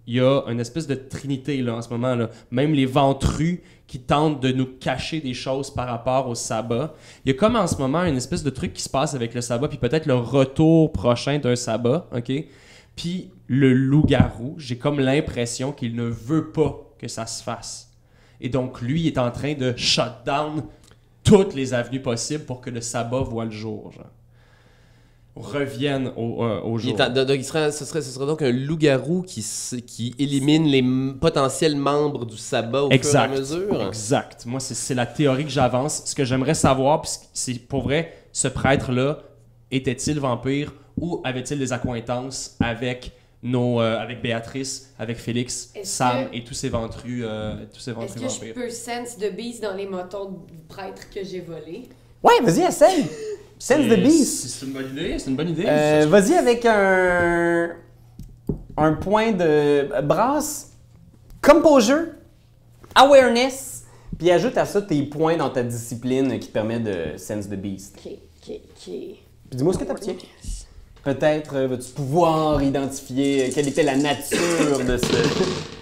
il y a une espèce de trinité là, en ce moment. Là. Même les ventrus qui tentent de nous cacher des choses par rapport au sabbat. Il y a comme en ce moment une espèce de truc qui se passe avec le sabbat, puis peut-être le retour prochain d'un sabbat, OK? Puis le loup-garou, j'ai comme l'impression qu'il ne veut pas que ça se fasse. Et donc, lui, il est en train de shut down toutes les avenues possibles pour que le sabbat voit le jour, genre. Reviennent au jour. Donc, ce serait donc un loup-garou qui élimine les potentiels membres du sabbat au fur et à mesure. Exact. Moi, c'est la théorie que j'avance. Ce que j'aimerais savoir, puis c'est pour vrai, ce prêtre-là, était-il vampire ou avait-il des accointances avec avec Béatrice, avec Félix, Sam et tous ces ventrus Est-ce que vampires? je peux sense the beast dans les motos du prêtre que j'ai volé? Ouais, vas-y, essaye! Sense the beast! C'est une bonne idée, c'est une bonne idée. Vas-y avec un point de brasse, composure, awareness, puis ajoute à ça tes points dans ta discipline qui te permet de sense the beast. Ok. Puis dis-moi ce que t'obtiens. Peut-être vas-tu pouvoir identifier quelle était la nature de ce...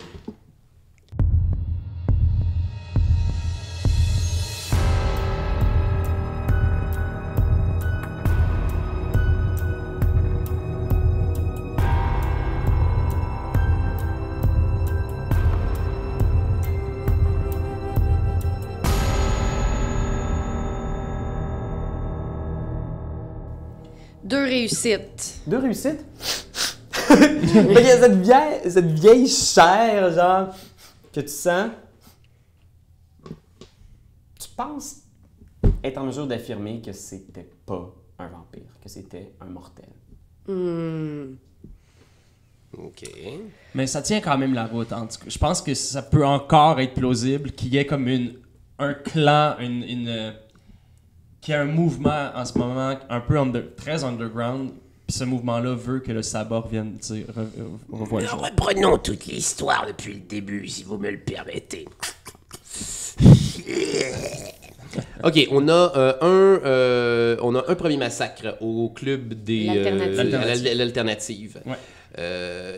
Deux réussites. 2 réussites? Il y a cette vieille chair, genre, que tu sens. Tu penses être en mesure d'affirmer que c'était pas un vampire, que c'était un mortel. OK. Mais ça tient quand même la route. En tout cas. Je pense que ça peut encore être plausible qu'il y ait comme un clan, qu'il y a un mouvement en ce moment un peu très underground. Puis ce mouvement-là veut que le sabbat revienne, revoie le jour. Reprenons toute l'histoire depuis le début, si vous me le permettez. OK, on a un premier massacre au club des l'alternative. Ouais.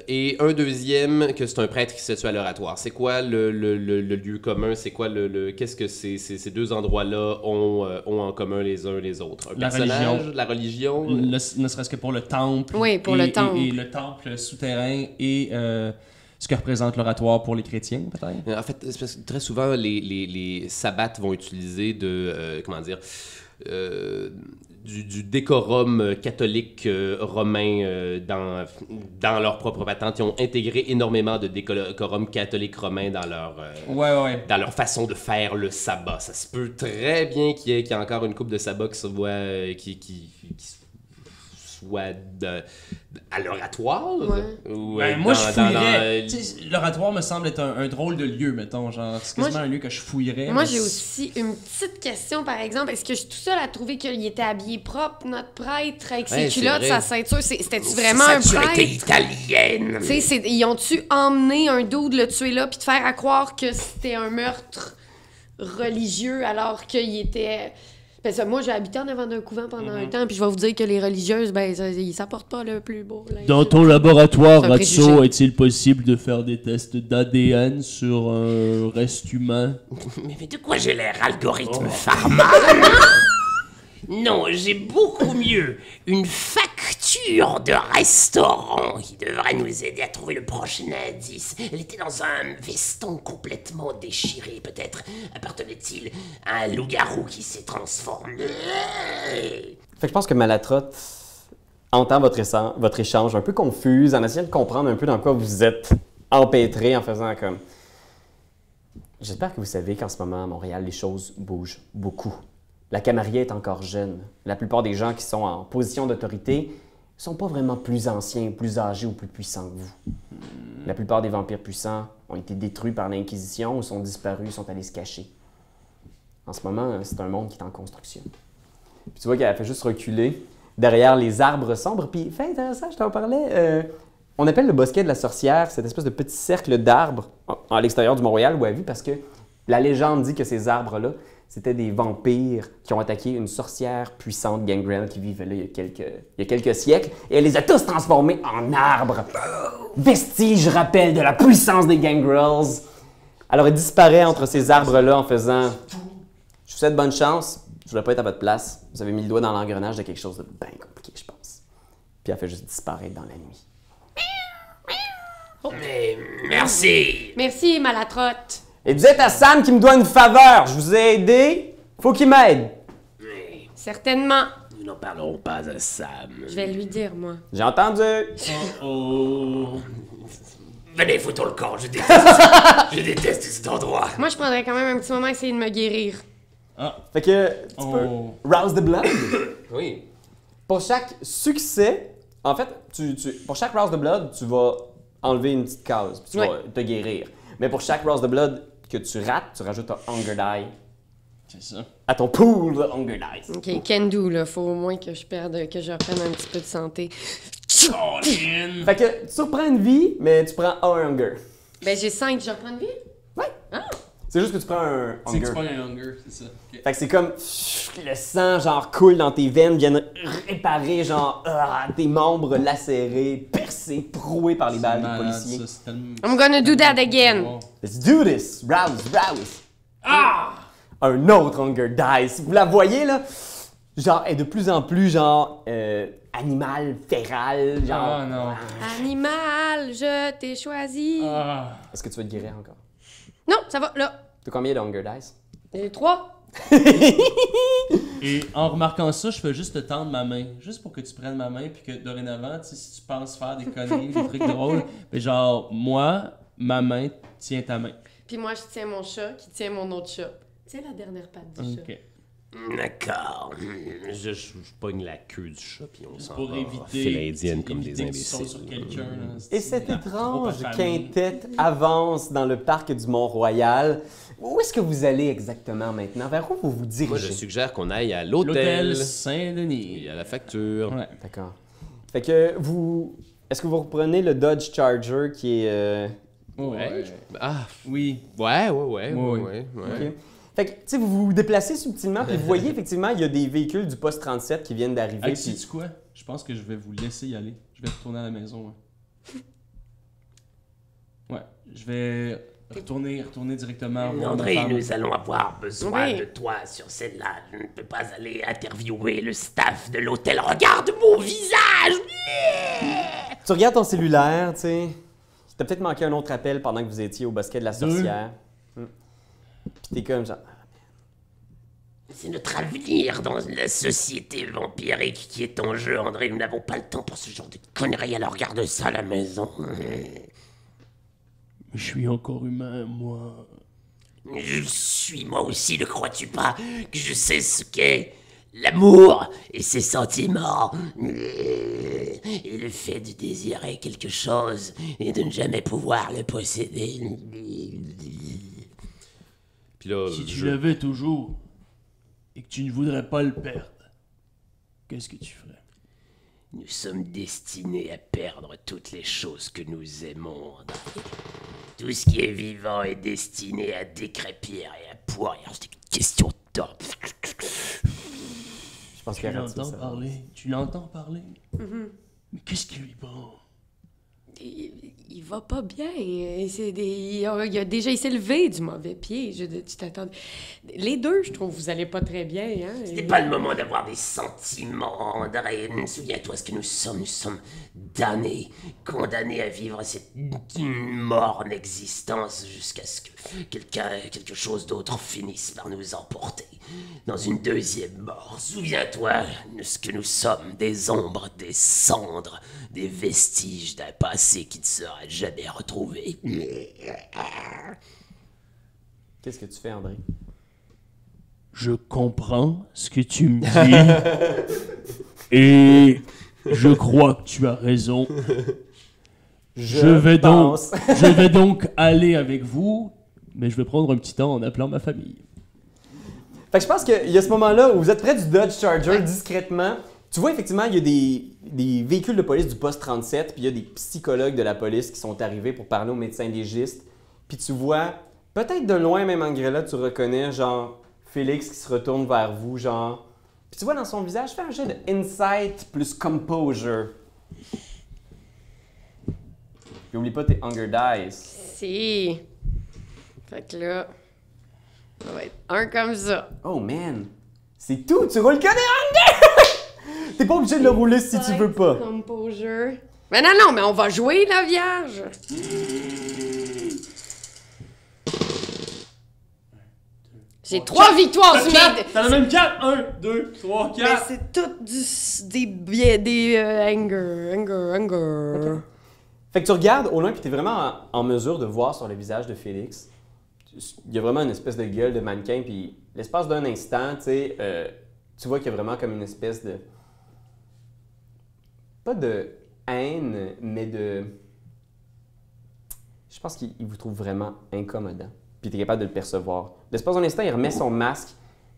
Et un deuxième que c'est un prêtre qui se tue à l'oratoire. C'est quoi le lieu commun? C'est quoi qu'est-ce que ces deux endroits-là ont en commun les uns les autres? Un personnage, la religion? Ne serait-ce que pour le temple. Oui, pour le temple. Et le temple souterrain et ce que représente l'oratoire pour les chrétiens, peut-être. En fait, c'est parce que très souvent, les sabbats vont utiliser du décorum catholique romain dans leur propre patente. Ils ont intégré énormément de décorum catholique romain dans leur façon de faire le sabbat. Ça se peut très bien qu'il y ait encore une couple de sabbats qui soit à l'oratoire. Ouais. Moi, je fouillerais. L'oratoire me semble être un drôle de lieu, mettons. Genre, c'est quasiment un lieu que je fouillerais. Moi, j'ai aussi une petite question, par exemple. Est-ce que je suis tout seul à trouver qu'il était habillé propre, notre prêtre, avec ses culottes, sa ceinture? C'était-tu vraiment un prêtre? Était italienne. Ils ont-tu emmené un dude le tuer là, puis te faire à croire que c'était un meurtre religieux, alors qu'il était... Parce que moi, j'ai habité en avant d'un couvent pendant un temps, puis je vais vous dire que les religieuses, ils s'apportent pas le plus beau. Dans ton laboratoire, préjugé. Ratso, est-il possible de faire des tests d'ADN sur un reste humain? Mais de quoi j'ai l'air, algorithme pharma? Non, j'ai beaucoup mieux. Une facture de restaurant qui devrait nous aider à trouver le prochain indice. Elle était dans un veston complètement déchiré. Peut-être appartenait-il à un loup-garou qui s'est transformé. Fait que je pense que Malatrotte entend votre échange un peu confuse, en essayant de comprendre un peu dans quoi vous êtes empêtré, en faisant comme... J'espère que vous savez qu'en ce moment, à Montréal, les choses bougent beaucoup. La Camarilla est encore jeune. La plupart des gens qui sont en position d'autorité ne sont pas vraiment plus anciens, plus âgés ou plus puissants que vous. La plupart des vampires puissants ont été détruits par l'Inquisition ou sont disparus, sont allés se cacher. En ce moment, c'est un monde qui est en construction. Puis tu vois qu'elle fait juste reculer derrière les arbres sombres. Puis, fait intéressant, je t'en parlais. On appelle le bosquet de la sorcière cette espèce de petit cercle d'arbres à l'extérieur du Mont-Royal où elle vit parce que la légende dit que ces arbres-là C'était des vampires qui ont attaqué une sorcière puissante, Gangrel, qui vivait là il y a quelques siècles, et elle les a tous transformés en arbres. Vestige, rappel de la puissance des Gangrels. Alors elle disparaît entre ces arbres-là en faisant « Je vous souhaite bonne chance, je ne voudrais pas être à votre place. Vous avez mis le doigt dans l'engrenage de quelque chose de bien compliqué, je pense. » Puis elle fait juste disparaître dans la nuit. Mais merci. Merci, Malatrotte. Et dites à Sam qu'il me doit une faveur. Je vous ai aidé, faut qu'il m'aide. Certainement. Nous n'en parlerons pas à Sam. Je vais lui dire, moi. J'ai entendu. Venez, foutons le camp, je déteste cet endroit. Moi, je prendrais quand même un petit moment à essayer de me guérir. Fait que tu peux rouse the blood. Oui. Pour chaque succès, en fait, pour chaque rouse the blood, tu vas enlever une petite case, puis tu vas te guérir. Mais pour chaque rouse the blood que tu rates, tu rajoutes un hunger die. C'est ça. À ton pool de hunger dice. Ok, can do, là. Faut au moins que je reprenne un petit peu de santé. Fait que tu reprends une vie, mais tu prends un hunger. Ben, j'ai 5, je reprends une vie? Ouais. Ah! C'est juste que tu prends un C'est que hunger. tu prends un hunger, c'est ça. Okay. Fait que c'est comme le sang genre coule dans tes veines, viennent réparer genre tes membres lacérés, percés, troués par les balles des policiers. Ça, tellement... I'm gonna do that again. Let's do this! Rouse! Ah! Un autre hunger dice. Vous la voyez là? Genre, elle est de plus en plus genre animal, féral, genre. Ah non. Animal, je t'ai choisi. Est-ce que tu veux te guérir encore? Non, ça va, là. T'as combien de hunger dice? 3. Et en remarquant ça, je fais juste te tendre ma main. Juste pour que tu prennes ma main, puis que dorénavant, si tu penses faire des conneries, des trucs drôles, ben genre, moi, ma main tient ta main. Puis moi, je tiens mon chat qui tient mon autre chat. Tiens la dernière patte du chat. Ok. D'accord. Je pogne la queue du chat, puis on s'en Pour va éviter. file indienne comme des éviter qu'ils sautent imbéciles. sur quelqu'un, là. Et cette C'est étrange trop à famille. quintette avance dans le parc du Mont-Royal. Où est-ce que vous allez exactement maintenant? Vers où vous vous dirigez? Moi, je suggère qu'on aille à L'hôtel l'hôtel. Saint-Denis. Et à la facture. Ouais. D'accord. Fait que vous... Est-ce que vous reprenez le Dodge Charger qui est... Ouais. Ah, Oui. ouais. Ok. Fait que, tu sais, vous vous déplacez subtilement, puis vous voyez effectivement, il y a des véhicules du poste 37 qui viennent d'arriver. Hey, puis- sais-tu quoi? Je pense que je vais vous laisser y aller. Je vais retourner à la maison. Ouais. Je vais retourner directement. voir ma André, femme. nous allons avoir besoin Oui. de toi sur celle-là. Je ne peux pas aller interviewer le staff de l'hôtel. Regarde mon visage! Tu regardes ton cellulaire, tu sais. T'as peut-être manqué un autre appel pendant que vous étiez au bosquet de la sorcière. Puis t'es comme genre... C'est notre avenir dans la société vampirique qui est en jeu, André. Nous n'avons pas le temps pour ce genre de conneries, alors garde ça à la maison. Je suis encore humain, moi. Je suis moi aussi, ne crois-tu pas que je sais ce qu'est l'amour et ses sentiments et le fait de désirer quelque chose et de ne jamais pouvoir le posséder. Puis là, Si tu l'avais toujours et que tu ne voudrais pas le perdre, qu'est-ce que tu ferais? Nous sommes destinés à perdre toutes les choses que nous aimons, André. Tout ce qui est vivant est destiné à décrépir et à pourrir. C'est une question de temps. Je pense Tu qu'il y a l'entends parler? Tu l'entends parler? Mais qu'est-ce qui lui prend? Il va pas bien. Il a déjà, il s'est levé du mauvais pied. Tu t'attends. Les deux, je trouve, vous allez pas très bien. Hein? Ce n'est pas le moment d'avoir des sentiments, André. Souviens-toi ce que nous sommes. Nous sommes damnés, condamnés à vivre cette morne existence jusqu'à ce que quelque chose d'autre finisse par nous emporter dans une deuxième mort. Souviens-toi de ce que nous sommes, des ombres, des cendres, des vestiges d'un passé qui ne sera jamais retrouvé. Qu'est-ce que tu fais, André? Je comprends ce que tu me dis. Et je crois que tu as raison. Je vais donc aller avec vous, mais je vais prendre un petit temps en appelant ma famille. Fait que je pense qu'il y a ce moment-là où vous êtes près du Dodge Charger discrètement. Tu vois, effectivement, il y a des véhicules de police du poste 37, puis il y a des psychologues de la police qui sont arrivés pour parler aux médecins légistes. Puis tu vois, peut-être de loin, même en grêle, tu reconnais genre Félix qui se retourne vers vous, genre... Puis tu vois dans son visage, fais un jeu de insight plus composure. Puis oublie pas tes Hunger Dice. Si. Fait que là, ça va être un comme ça. Oh man! C'est tout! Tu roules que des Hunger! T'es pas obligé de le rouler si tu veux pas. Composure. Mais non, mais on va jouer, la Vierge! J'ai 3 victoires, T'en as même 4! 1, 2, 3, 4! Mais c'est tout des Hunger. Fait que tu regardes au loin puis t'es vraiment en mesure de voir sur le visage de Félix. Il y a vraiment une espèce de gueule de mannequin puis l'espace d'un instant, tu vois qu'il y a vraiment comme une espèce de... Pas de haine, mais de... Je pense qu'il vous trouve vraiment incommodant. Puis t'es capable de le percevoir. L'espace d'un instant, il remet son masque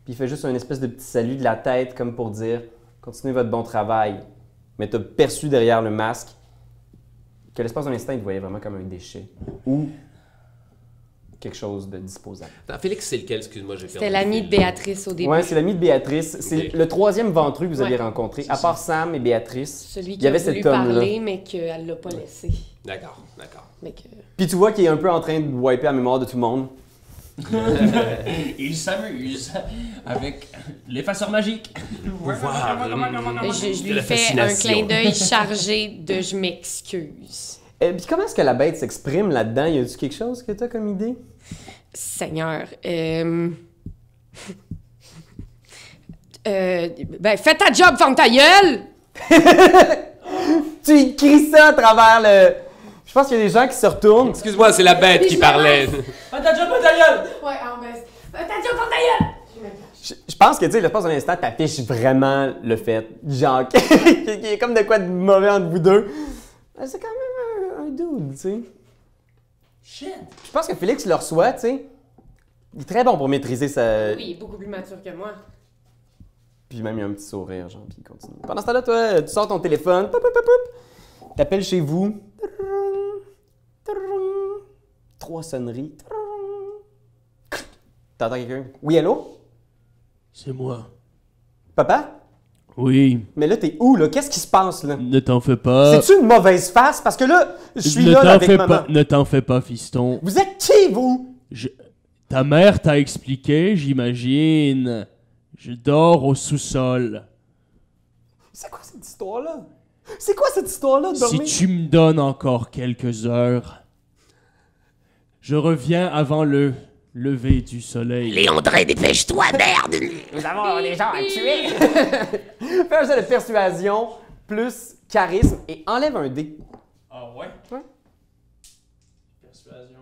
puis il fait juste un espèce de petit salut de la tête comme pour dire « Continuez votre bon travail ». Mais t'as perçu derrière le masque que l'espace d'un instant, il te voyait vraiment comme un déchet ou quelque chose de disposable. Attends, Félix, c'est lequel? Excuse-moi, j'ai perdu. C'était l'ami de Béatrice au début. Oui, c'est l'ami de Béatrice. C'est Ok. le troisième ventru que vous aviez Ouais. rencontré. À part Sam et Béatrice, Celui il qui y avait a voulu cet homme-là. parler, mais qu'elle l'a pas laissé. D'accord. Mais que... Puis tu vois qu'il est un peu en train de wiper la mémoire de tout le monde. Il s'amuse avec l'effaceur magique. Mais je De lui la fais un fascination. clin d'œil chargé de « je m'excuse Puis comment est-ce que la bête s'exprime là-dedans? Y a-tu quelque chose que tu as comme idée? ». Seigneur, ben, fais ta job, ferme ta gueule! Tu écris ça à travers le... Je pense qu'il y a des gens qui se retournent. Excuse-moi, c'est la bête qui parlait. Fais ta job, ta gueule! Ouais, en baisse. Fais ta job, ferme ta gueule! Je pense que, tu sais, l'espace d'un instant, t'affiches vraiment le fait. Genre, qu'il y a comme de quoi de mauvais entre vous deux. C'est quand même un dude, tu sais. Shit! Je pense que Félix le reçoit, tu sais. Il est très bon pour maîtriser sa... Oui, il est beaucoup plus mature que moi. Puis même, il y a un petit sourire, genre, puis il continue. Pendant ce temps-là, toi, tu sors ton téléphone, pop, pop, pop, pop. T'appelles chez vous. 3 sonneries. T'entends quelqu'un? Oui, allô? C'est moi. Papa? Oui, Mais là, t'es où, là? Qu'est-ce qui se passe, là? ne t'en fais pas. C'est-tu une mauvaise face? Parce que là, je suis là avec maman. Ne t'en fais pas, fiston. Vous êtes qui, vous? Ta mère t'a expliqué, j'imagine. Je dors au sous-sol. C'est quoi cette histoire-là? C'est quoi cette histoire-là de Si dormir? tu me donnes encore quelques heures, je reviens avant le lever du soleil. Léandré, dépêche-toi, merde! Nous avons des gens à tuer! Fais un jeu de persuasion plus charisme et enlève un dé. Ah ouais? Ouais. Persuasion.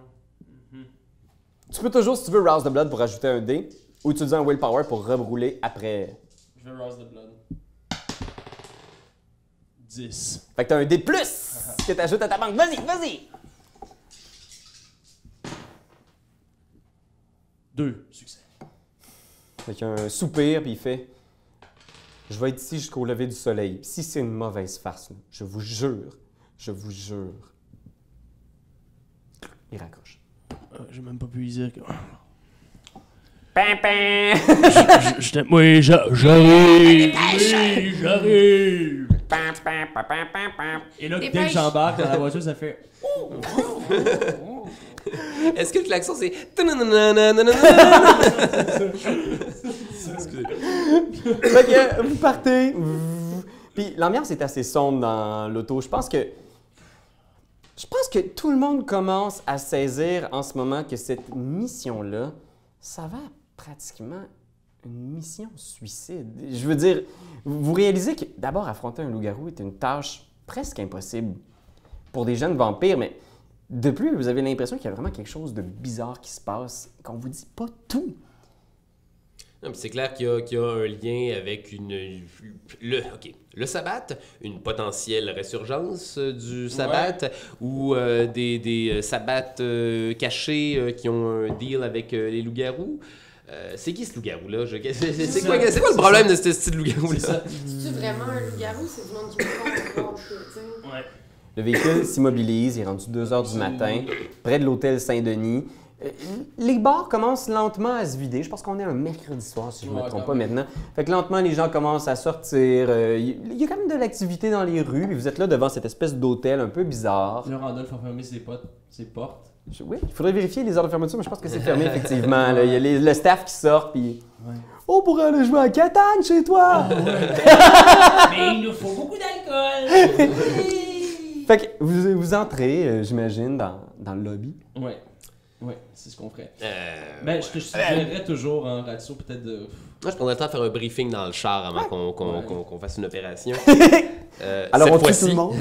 Tu peux toujours, si tu veux, Rouse the Blood pour ajouter un dé, ou utiliser un Willpower pour rebrouler après. Je vais Rouse the Blood. 10. Fait que t'as un dé plus que t'ajoutes à ta banque. Vas-y, vas-y! 2 succès. Fait qu'il y a un soupir, puis il fait « Je vais être ici jusqu'au lever du soleil. Si c'est une mauvaise farce, là, je vous jure, je vous jure. » Il raccroche. J'ai même pas pu y dire que... Pimpin! Oui, j'arrive! Oui, j'arrive! Et là, dès que Dépêche. j'embarque dans la voiture, ça fait... Est-ce que le klaxon, c'est... Fait que vous partez. Puis l'ambiance est assez sombre dans l'auto. Je pense que tout le monde commence à saisir en ce moment que cette mission-là s'avère pratiquement une mission suicide. Je veux dire, vous réalisez que d'abord affronter un loup-garou est une tâche presque impossible pour des jeunes vampires, mais de plus, vous avez l'impression qu'il y a vraiment quelque chose de bizarre qui se passe, qu'on vous dit pas tout. Non, mais c'est clair qu'il y a un lien avec le sabbat, une potentielle résurgence du sabbat, ou des sabbats cachés qui ont un deal avec les loups-garous. C'est qui ce loup-garou-là? C'est quoi le problème de ce style loup-garou-là? C'est-tu vraiment un loup-garou? C'est du monde qui me comprend, tu sais. Ouais. Le véhicule s'immobilise, il est rendu 2 h du matin, près de l'hôtel Saint-Denis. Les bars commencent lentement à se vider. Je pense qu'on est un mercredi soir, si je ne me trompe pas maintenant. Fait que lentement, les gens commencent à sortir. Il y a quand même de l'activité dans les rues. Puis vous êtes là devant cette espèce d'hôtel un peu bizarre. Le Randolph a fermé ses portes. Oui, il faudrait vérifier les heures de fermeture, mais je pense que c'est fermé, effectivement. Là. Il y a le staff qui sort, puis... Ouais. On pourrait aller jouer à Catane chez toi! Mais il nous faut beaucoup d'alcool! Fait que vous entrez, j'imagine, dans le lobby. Ouais. Oui, c'est ce qu'on ferait. Ben, je te suggérerais toujours en ratio peut-être de... Moi, je prendrais le temps de faire un briefing dans le char avant qu'on fasse une opération. Alors, on tue tout le monde.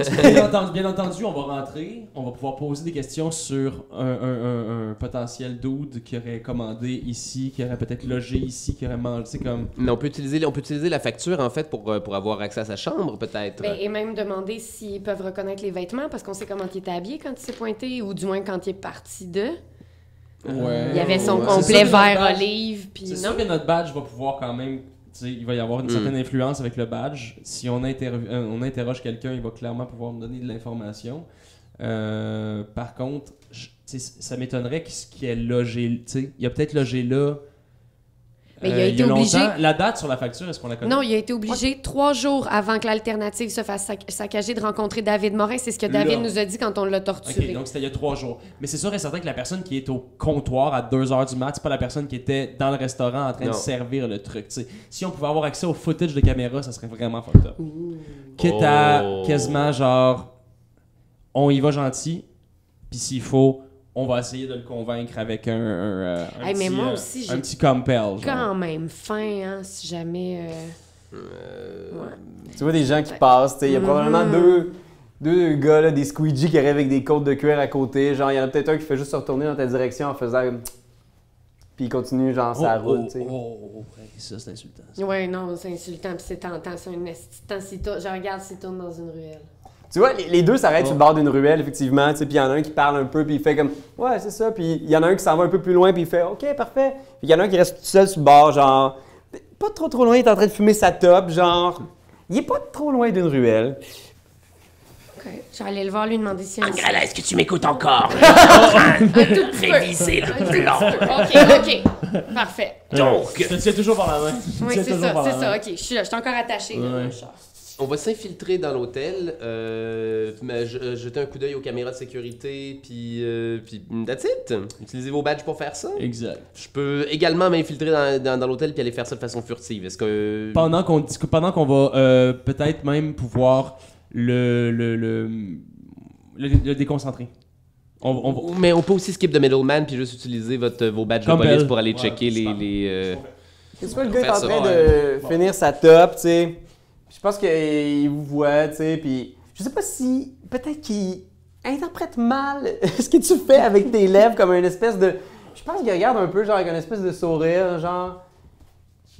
Bien entendu, on va rentrer, on va pouvoir poser des questions sur un potentiel dude qui aurait commandé ici, qui aurait peut-être logé ici, qui aurait mangé comme... Mais on peut utiliser la facture, en fait, pour avoir accès à sa chambre, peut-être. Ben, et même demander s'ils peuvent reconnaître les vêtements, parce qu'on sait comment il était habillé quand il s'est pointé, ou du moins quand il est parti de... Ouais. Il y avait son complet vert olive. C'est sûr que notre badge va pouvoir quand même... Il va y avoir une certaine influence avec le badge. Si on interroge quelqu'un, il va clairement pouvoir me donner de l'information. Par contre, ça m'étonnerait qu'il ait logé... Il a peut-être logé là... Mais il a été obligé... La date sur la facture, est-ce qu'on la connaît? Non, il a été obligé 3 jours avant que l'alternative se fasse saccager de rencontrer David Morin. C'est ce que David nous a dit quand on l'a torturé. OK, donc c'était il y a 3 jours. Mais c'est sûr et certain que la personne qui est au comptoir à 2h du mat, c'est pas la personne qui était dans le restaurant en train de servir le truc. T'sais. Si on pouvait avoir accès au footage de caméra, ça serait vraiment fucked up. Quitte à quasiment genre, on y va gentil, puis s'il faut... On va essayer de le convaincre avec un petit compel. Genre. Quand même fin, hein, si jamais... Ouais. Tu vois des gens qui passent, il y a probablement deux gars, là, des squeegees qui arrivent avec des côtes de cuir à côté. Genre, il y en a peut-être un qui fait juste se retourner dans ta direction en faisant... Puis il continue, genre, sa route, tu sais. Ça, c'est insultant. Ouais, non, c'est insultant, puis c'est tentant. C'est un instant. Je regarde s'il tourne dans une ruelle. Tu vois, les deux s'arrêtent sur le bord d'une ruelle, effectivement, puis il y en a un qui parle un peu, puis il fait comme « Ouais, c'est ça », puis il y en a un qui s'en va un peu plus loin, puis il fait « OK, parfait », puis il y en a un qui reste tout seul sur le bord, genre, pas trop loin, il est en train de fumer sa top, genre, il est pas trop loin d'une ruelle. OK, j'allais le voir, lui demander si... Angrella, est-ce que tu m'écoutes encore? Réviser le OK, plan. OK, parfait. Donc... Je te tiens toujours par la main. Oui, c'est ça, OK, je suis là, je suis encore attaché dans le char. On va s'infiltrer dans l'hôtel, jeter un coup d'œil aux caméras de sécurité, puis that's it. Utilisez vos badges pour faire ça. Exact. Je peux également m'infiltrer dans l'hôtel puis aller faire ça de façon furtive. Est-ce que... Pendant qu'on va peut-être même pouvoir le déconcentrer. Mais on peut aussi skip de middleman puis juste utiliser vos badges de police pour aller checker les... Tu vois, le gars est en train de finir sa top, tu sais. Je pense qu'il vous voit, tu sais, puis je sais pas si... Peut-être qu'il interprète mal ce que tu fais avec tes lèvres comme une espèce de... Je pense qu'il regarde un peu, genre, avec une espèce de sourire, genre...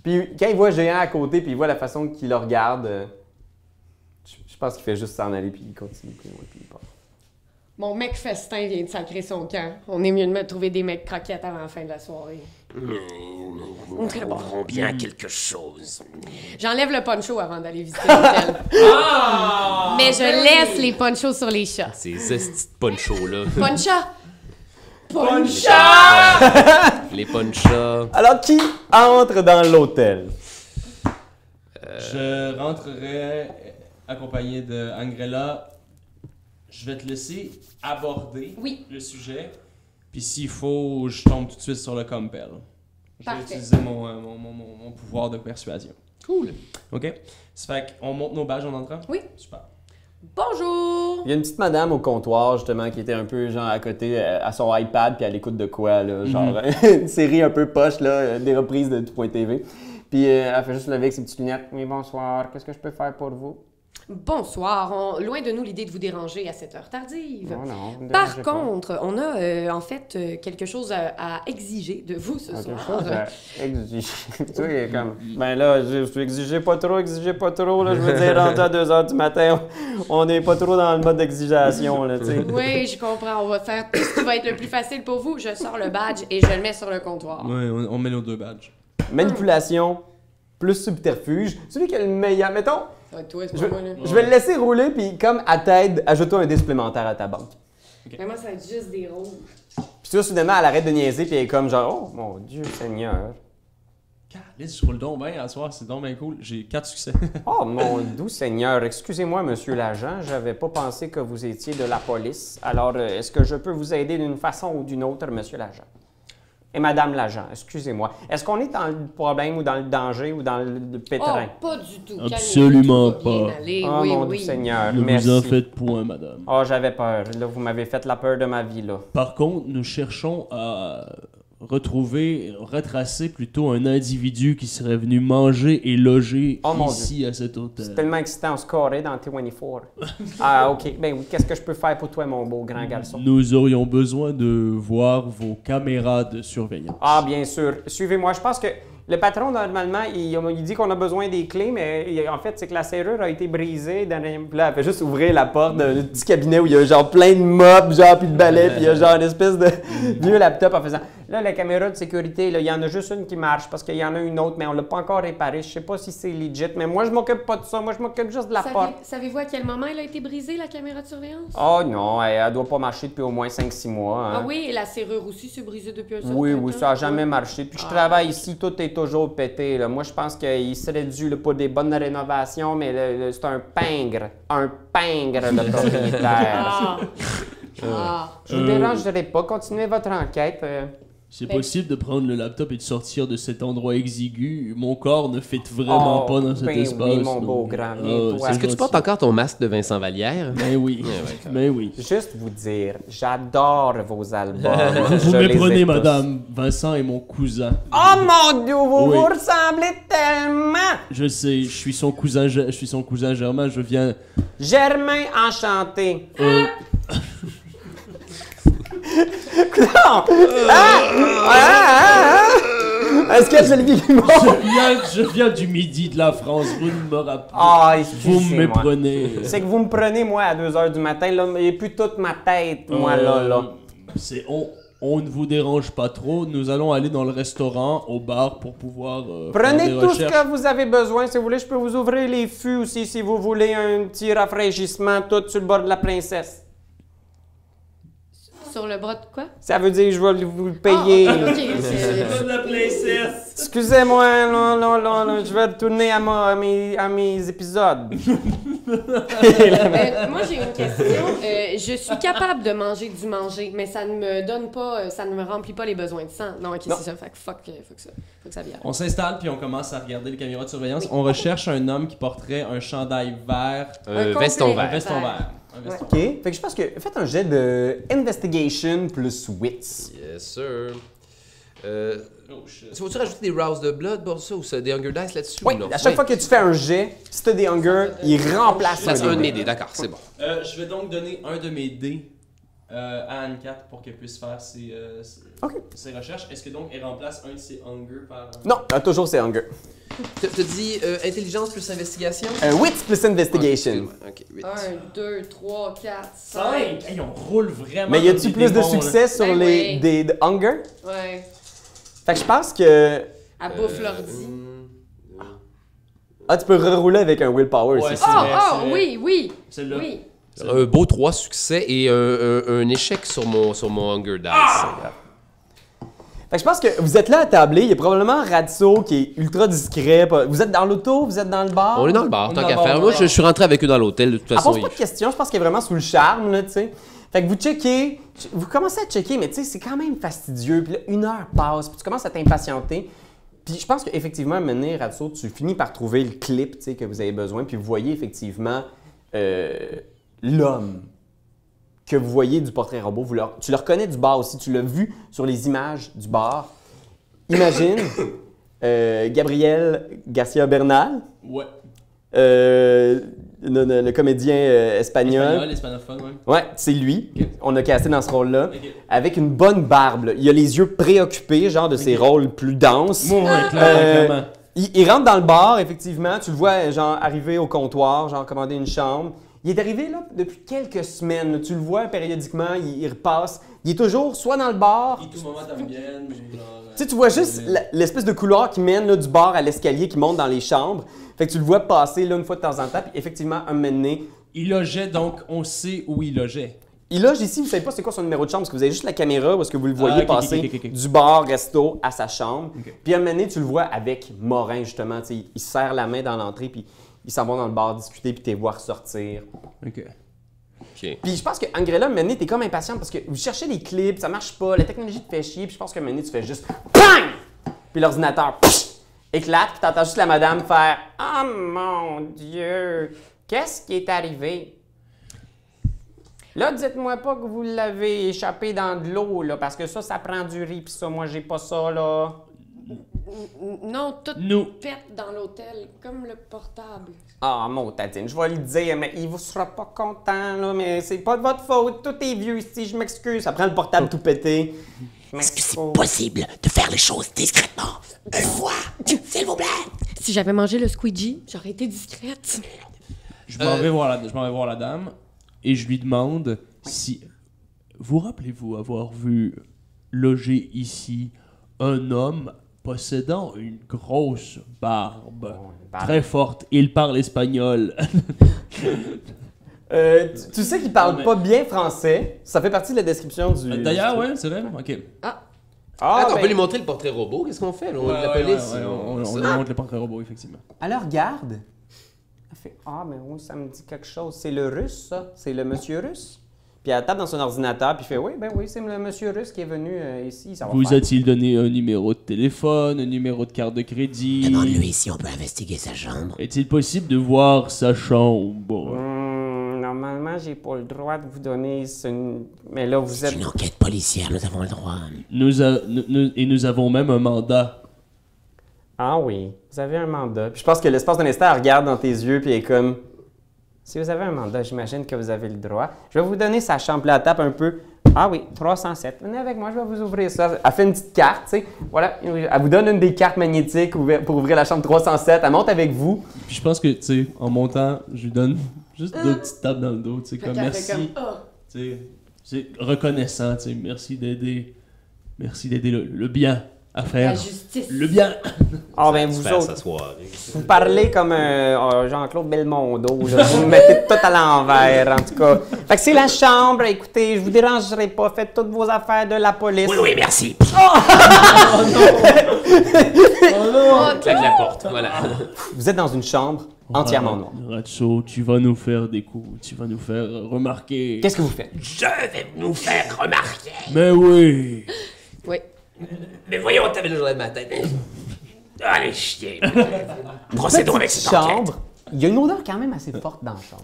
Puis quand il voit Géant à côté, puis il voit la façon qu'il le regarde, je pense qu'il fait juste s'en aller, puis il continue plus loin, puis il part. Mon mec festin vient de sacrer son camp. On est mieux de me trouver des mecs croquettes avant la fin de la soirée. Nous trouverons bien quelque chose. J'enlève le poncho avant d'aller visiter l'hôtel. Mais je laisse les ponchos sur les chats. Ces estis de ponchos-là. Poncha! Les ponchas. Alors, qui entre dans l'hôtel? Je rentrerai accompagné de Angrella. Je vais te laisser aborder le sujet. Puis s'il faut, je tombe tout de suite sur le compel. Je vais utiliser mon pouvoir de persuasion. Cool. OK? Ça fait qu'on monte nos badges en entrant? Oui. Super. Bonjour! Il y a une petite madame au comptoir, justement, qui était un peu, genre, à côté, à son iPad, puis à l'écoute de quoi, là? Genre, une série un peu poche, là, des reprises de Tout.tv. Puis elle fait juste lever avec ses petites lunettes. « Oui, bonsoir, qu'est-ce que je peux faire pour vous? » Bonsoir. Loin de nous l'idée de vous déranger à cette heure tardive. Non, Par contre, on a en fait quelque chose à exiger de vous ce soir. Quelque chose à exiger. Tu sais, comme... Ben là, exigez pas trop, là. Je veux dire, rendu à 2h du matin, on n'est pas trop dans le mode d'exigeation, là, tu sais. Oui, je comprends. On va faire tout ce qui va être le plus facile pour vous. Je sors le badge et je le mets sur le comptoir. Oui, on met nos 2 badges. Manipulation plus subterfuge. Celui qui a le meilleur... Mettons... Toi, c'est pas moi, là. Je vais le laisser rouler, puis comme à t'aide, ajoute-toi un dé supplémentaire à ta banque. Vraiment, ça va être juste des rôles. Puis tout soudainement, elle arrête de niaiser, puis elle est comme genre, oh mon Dieu Seigneur. Calisse, je roule donc bien à soir, c'est donc bien cool. J'ai 4 succès. Oh mon doux Seigneur, excusez-moi, monsieur l'agent, j'avais pas pensé que vous étiez de la police. Alors, est-ce que je peux vous aider d'une façon ou d'une autre, monsieur l'agent? Et madame l'agent, excusez-moi. Est-ce qu'on est dans le problème ou dans le danger ou dans le pétrin? Oh, pas du tout. Absolument pas. Oh oui, mon oui. doux Seigneur, Ne merci. vous en faites point, madame. Oh, j'avais peur. Là, vous m'avez fait la peur de ma vie, là. Par contre, nous cherchons à retracer plutôt un individu qui serait venu manger et loger Oh, mon ici à cet C'est hôtel. tellement excitant, on se carrait dans T24. Ah, OK. Ben oui, qu'est-ce que je peux faire pour toi, mon beau grand garçon? Nous aurions besoin de voir vos caméras de surveillance. Ah, bien sûr. Suivez-moi. Je pense que le patron, normalement, il dit qu'on a besoin des clés, mais en fait, c'est que la serrure a été brisée. Là, elle fait juste ouvrir la porte d'un petit cabinet où il y a genre plein de mops, genre, puis de balais, puis il y a genre une espèce de vieux laptop en faisant... Là, la caméra de sécurité, là, il y en a juste une qui marche parce qu'il y en a une autre, mais on l'a pas encore réparée. Je sais pas si c'est legit, mais moi, je m'occupe pas de ça. Moi, je m'occupe juste de la porte. Savez-vous à quel moment elle a été brisée, la caméra de surveillance? Oh non, elle doit pas marcher depuis au moins 5-6 mois. Hein. Ah oui, et la serrure aussi s'est brisée depuis un certain Oui, temps? oui, ça n'a jamais marché. Puis je travaille ici, tout est toujours pété. Là. Moi, je pense qu'il serait dû là, pour des bonnes rénovations, mais c'est un pingre. Un pingre, le propriétaire. Je vous dérangerai pas. Continuez votre enquête. C'est possible de prendre le laptop et de sortir de cet endroit exigu. Mon corps ne fit vraiment pas dans cet ben espace. oui, mon donc. beau grand, Ah, viens-toi. c'est Est-ce que tu gentil. portes encore ton masque de Vincent Vallière? Ben oui. Ben oui. Juste vous dire, j'adore vos albums. Vous Je les méprenez, ai tous. madame. Vincent est mon cousin. Oh mon Dieu, vous Oui. vous ressemblez tellement! Je sais, je suis son cousin Germain. Je viens. Germain enchanté. Non! Est-ce que c'est le Guillemot? Je viens du midi de la France. Vous ne me rappelez. Ah, Vous me excusez-moi. méprenez. C'est que vous me prenez, moi, à 2h du matin, là, mais plus toute ma tête, moi, là. On ne vous dérange pas trop. Nous allons aller dans le restaurant, au bar, pour pouvoir faire Prenez des tout recherches. ce que vous avez besoin. Si vous voulez, je peux vous ouvrir les fûts aussi, si vous voulez un petit rafraîchissement, tout sur le bord de la princesse. Sur le bras de quoi? Ça veut dire que je vais vous le payer. Ah, ok, c'est- La princesse. Excusez-moi, là, je vais retourner à mes épisodes. Moi, j'ai une question. Je suis capable de manger du manger, mais ça ne me donne pas, ça ne me remplit pas les besoins de sang. Non, ok, Non. c'est ça. Fait que faut que ça vienne. On s'installe puis on commence à regarder les caméras de surveillance. On recherche un homme qui porterait un chandail vert, Un Veston complet. un vert. veston vert. Un veston OK. Fait que je pense que faites un jet de investigation plus wits. Yes, sir. Oh, shit. Tu vas-tu rajouter des Rouse de Blood pour ça ou ça, des Hunger Dice là-dessus? Oui, ou non? à chaque fois que tu fais un jet, si t'as des hunger, il remplace Ça, c'est un de mes dé. dés, d'accord, c'est bon. Je vais donc donner un de mes dés à Anne-Cat pour qu'elle puisse faire ses recherches. Est-ce que donc elle remplace un de ses hunger par... Non, toujours c'est hunger. T'as dit intelligence plus investigation? Wits plus investigation. Excuse-moi. Ok, 8. 1, 2, 3, 4, 5. 5! Hey, on roule vraiment. Mais y comme a-tu des plus de démons, là. succès sur Ben les oui. des de hunger? Ouais. Fait que je pense que... Elle bouffe l'ordi. Ah, tu peux rerouler avec un willpower Ouais, aussi. c'est Oh, vrai, oh, c'est vrai. oui, oui. Celle-là. Oui. Un beau 3 succès et un échec sur mon Hunger Dice. Fait que je pense que vous êtes là à tabler, il y a probablement Ratso qui est ultra discret. Vous êtes dans l'auto, vous êtes dans le bar? On est dans le bar, On est tant dans qu'à le bar, faire. on est Moi, dans je le suis rentré avec eux dans l'hôtel, de toute Elle façon. pose pas de questions, je pense qu'elle est vraiment sous le charme, là, tu sais. Fait que vous checkez, vous commencez à checker, mais tu sais, c'est quand même fastidieux. Puis là, 1 heure passe, puis tu commences à t'impatienter. Puis je pense qu'effectivement, à un moment donné, Ratso, tu finis par trouver le clip, tu sais, que vous avez besoin, puis vous voyez effectivement l'homme que vous voyez du portrait robot. Tu le reconnais du bar aussi, tu l'as vu sur les images du bar. Imagine Gabriel Garcia Bernal, Ouais. le comédien espagnol. Hispanophone, ouais. Ouais, c'est lui. Ok. On l'a casté dans ce rôle-là. Ok. Avec une bonne barbe. Là. Il a les yeux préoccupés, genre de ses rôles plus denses. Ouais, clairement. Il rentre dans le bar, effectivement. Tu le vois, genre, arriver au comptoir, genre, commander une chambre. Il est arrivé, là, depuis quelques semaines. là. Tu le vois périodiquement, il repasse. Il est toujours soit dans le bar. Et tout moment t'ambienne, genre... Tu sais, tu vois juste l'espèce de couloir qui mène là, du bar à l'escalier qui monte dans les chambres. Fait que tu le vois passer là une fois de temps en temps. Puis effectivement, un moment donné, Il logeait, donc on sait où il logeait. Il loge ici, vous savez pas c'est quoi son numéro de chambre, parce que vous avez juste la caméra parce que vous le voyez passer du bar, resto, à sa chambre. Puis à un moment donné, tu le vois avec Morin, justement. Il se serre la main dans l'entrée, puis ils s'en vont dans le bar discuter, puis tu les vois ressortir. OK. Puis je pense que Angrella, à un moment donné, t'es comme impatient parce que vous cherchez des clips, ça marche pas, la technologie te fait chier, puis je pense qu'à un moment donné, tu fais juste PANG! Puis l'ordinateur éclate, puis t'entends juste la madame faire « Oh mon Dieu! Qu'est-ce qui est arrivé? » Là, dites-moi pas que vous l'avez échappé dans de l'eau, là, parce que ça prend du riz, puis ça, moi, j'ai pas ça, là. Non, tout pète dans l'hôtel, comme le portable. Ah, mon tatine, je vais lui dire, mais il vous sera pas content, là, mais c'est pas de votre faute, tout est vieux ici, je m'excuse. Ça prend le portable tout pété. Est-ce que c'est possible de faire les choses discrètement? Une fois, s'il vous plaît! Si j'avais mangé le squeegee, j'aurais été discrète. Je m'en vais voir la dame et je lui demande si... Vous rappelez-vous avoir vu loger ici un homme possédant une grosse barbe très forte. Il parle espagnol. Tu sais qu'il parle pas bien français. Ça fait partie de la description du... D'ailleurs, ouais, c'est vrai. OK. Attends, on peut lui montrer le portrait robot. Qu'est-ce qu'on fait? Là? La police? On lui montre le portrait robot, effectivement. Elle regarde. Elle fait « Ah, mais oui, ça me dit quelque chose. C'est le russe, ça? C'est le monsieur russe? » Puis elle tape dans son ordinateur, puis fait « Oui, ben oui, c'est le monsieur russe qui est venu ici. Ça va Vous faire. a-t-il donné un numéro de téléphone, un numéro de carte de crédit? Demande-lui si on peut investiguer sa chambre. Est-il possible de voir sa chambre? Normalement, j'ai pas le droit de vous donner ce... Mais là, vous êtes... C'est une enquête policière, nous avons le droit. Nous avons même un mandat. Ah oui, vous avez un mandat. Puis je pense que l'espace d'un instant, elle regarde dans tes yeux, puis elle est comme... Si vous avez un mandat, j'imagine que vous avez le droit. Je vais vous donner sa chambre. Là, elle tape un peu. Ah oui, 307. Venez avec moi, je vais vous ouvrir ça. Elle fait une petite carte, tu sais. Voilà, elle vous donne une des cartes magnétiques pour ouvrir la chambre 307. Elle monte avec vous. Puis je pense que, tu sais, en montant, je lui donne juste deux petites tapes dans le dos, tu sais, comme merci. Tu sais, c'est reconnaissant, tu sais, merci d'aider le bien à faire. La justice. Le bien. Ah ben vous autres, sa soirée. vous parlez comme Jean-Claude Belmondo, là. Vous me mettez tout à l'envers, en tout cas. Fait que c'est la chambre, écoutez, je vous dérangerai pas, faites toutes vos affaires de la police. Oui, merci. Claque la porte, voilà. Vous êtes dans une chambre entièrement noire. Ratso, tu vas nous faire des coups, tu vas nous faire remarquer. Qu'est-ce que vous faites? Je vais nous faire remarquer. Mais oui. Oui. Mais voyons, t'avais le journal de matin. Allez, chier. Procédons avec cette enquête. Chambre. Il y a une odeur quand même assez forte dans la chambre.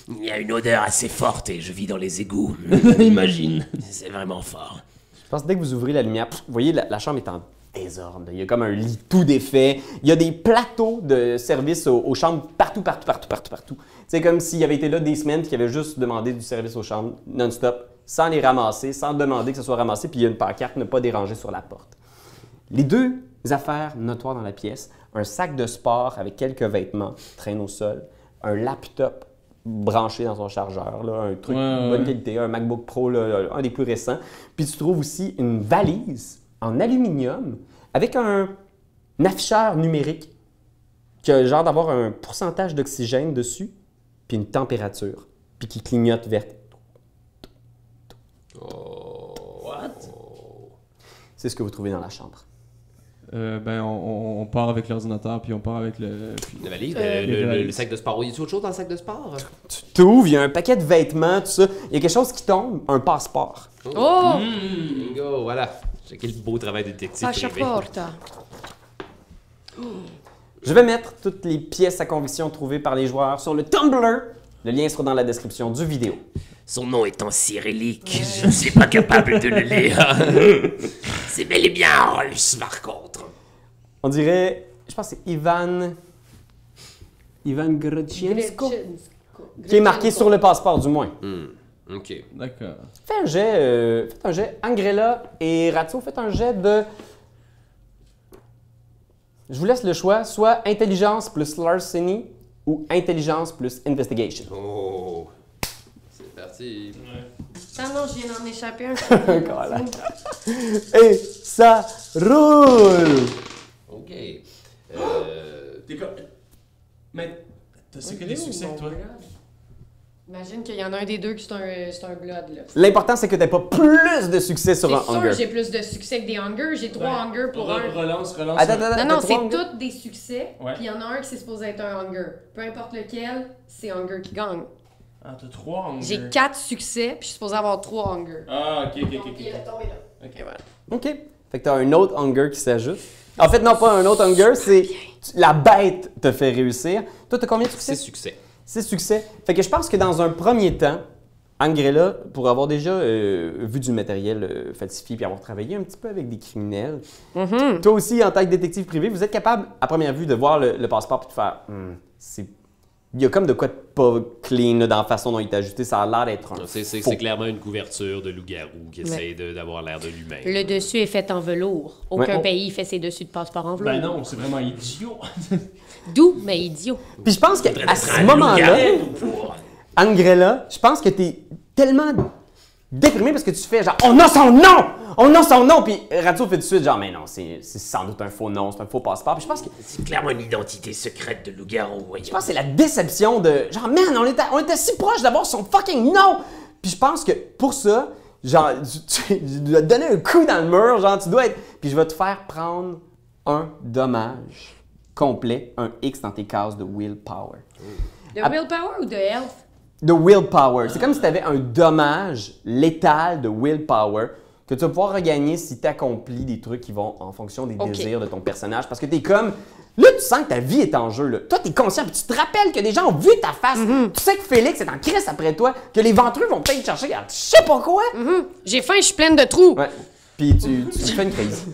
Il y a une odeur assez forte et je vis dans les égouts. Imagine. C'est vraiment fort. Je pense que dès que vous ouvrez la lumière, vous voyez, la chambre est en désordre. Il y a comme un lit tout défait. Il y a des plateaux de service aux chambres partout. C'est comme s'il avait été là des semaines et qu'il avait juste demandé du service aux chambres non-stop, sans les ramasser, sans demander que ce soit ramassé, puis il y a une pancarte « Ne pas déranger » sur la porte. Les deux affaires notoires dans la pièce, un sac de sport avec quelques vêtements traînent au sol, un laptop branché dans son chargeur, là, un truc de bonne qualité, un MacBook Pro, là, un des plus récents. Puis tu trouves aussi une valise en aluminium avec un afficheur numérique qui a genre d'avoir un pourcentage d'oxygène dessus, puis une température, puis qui clignote verte. What? C'est ce que vous trouvez dans la chambre. Ben, on part avec l'ordinateur, puis on part avec le... La valise, le sac de sport. Y a-t-il autre chose dans le sac de sport? Tu t'ouvres, il y a un paquet de vêtements, tout ça. Il y a quelque chose qui tombe, un passeport. Oh! Bingo, voilà. Quel beau travail de détective privé. Passaporta. Je vais mettre toutes les pièces à conviction trouvées par les joueurs sur le Tumblr. Le lien sera dans la description du vidéo. Son nom est en cyrillique, je ne suis pas capable de le lire. C'est bel et bien russe, par contre. On dirait, je pense que c'est Ivan Grodchenko, qui est marqué sur le passeport du moins. OK. D'accord. Faites un jet, Angrella et Ratso, faites un jet de... Je vous laisse le choix, soit intelligence plus larceny ou intelligence plus investigation. Oh. C'est parti. Non, je viens d'en échapper un. Voilà. Et ça roule! OK. Mais t'as secret des succès, toi? Imagine qu'il y en a un des deux qui c'est un blood, là. L'important, c'est que t'aies pas plus de succès sur un C'est hunger. sûr, j'ai plus de succès que des hunger. J'ai 3 hunger pour un. Relance. Non, c'est hunger? tous des succès. Ouais. Puis il y en a un qui c'est supposé être un hunger. Peu importe lequel, c'est hunger qui gagne. Ah, t'as 3 hunger. J'ai 4 succès, puis je suis supposé avoir 3 hunger. Ah, ok. Donc, il est tombé là. Ok, voilà. OK. Fait que t'as un autre hunger qui s'ajoute. En fait, non, pas un autre hunger, c'est la bête te fait réussir. Toi, t'as combien de succès? 6 succès. 6 succès. Fait que je pense que dans un premier temps, Angrella, pour avoir déjà vu du matériel falsifié puis avoir travaillé un petit peu avec des criminels, toi aussi, en tant que détective privé, vous êtes capable, à première vue, de voir le passeport et de faire il y a comme de quoi de pas clean là, dans la façon dont il est ajusté. Ça a l'air d'être un C'est clairement une couverture de loup-garou qui essaie d'avoir l'air de l'humain. Le dessus est fait en velours. Aucun pays fait ses dessus de passeport en velours. Ben non, c'est vraiment idiot. Doux, mais idiot. Puis je pense qu'à ce moment-là, Angrella, je pense que t'es tellement déprimé parce que tu fais genre « On a son nom! On a son nom! » Puis Ratio fait tout de suite genre « Mais non, c'est sans doute un faux nom, c'est un faux passeport. » Puis je pense que... C'est clairement une identité secrète de loup-garou, voyons. Je pense que c'est la déception de genre « Man, on était si proche d'avoir son fucking nom! » Puis je pense que pour ça, genre, tu dois te donner un coup dans le mur, genre tu dois être... Puis je vais te faire prendre un dommage complet, un X dans tes cases de willpower. De willpower ou de health? De willpower. C'est comme si tu avais un dommage létal de willpower que tu vas pouvoir regagner si tu accomplis des trucs qui vont en fonction des désirs de ton personnage. Parce que tu es comme... Là, tu sens que ta vie est en jeu. Là. Toi, tu es conscient, puis tu te rappelles que des gens ont vu ta face. Tu sais que Félix est en crise après toi, que les ventrus vont peut-être chercher à je sais pas quoi. J'ai faim, je suis pleine de trous. Ouais. Puis tu fais une crise.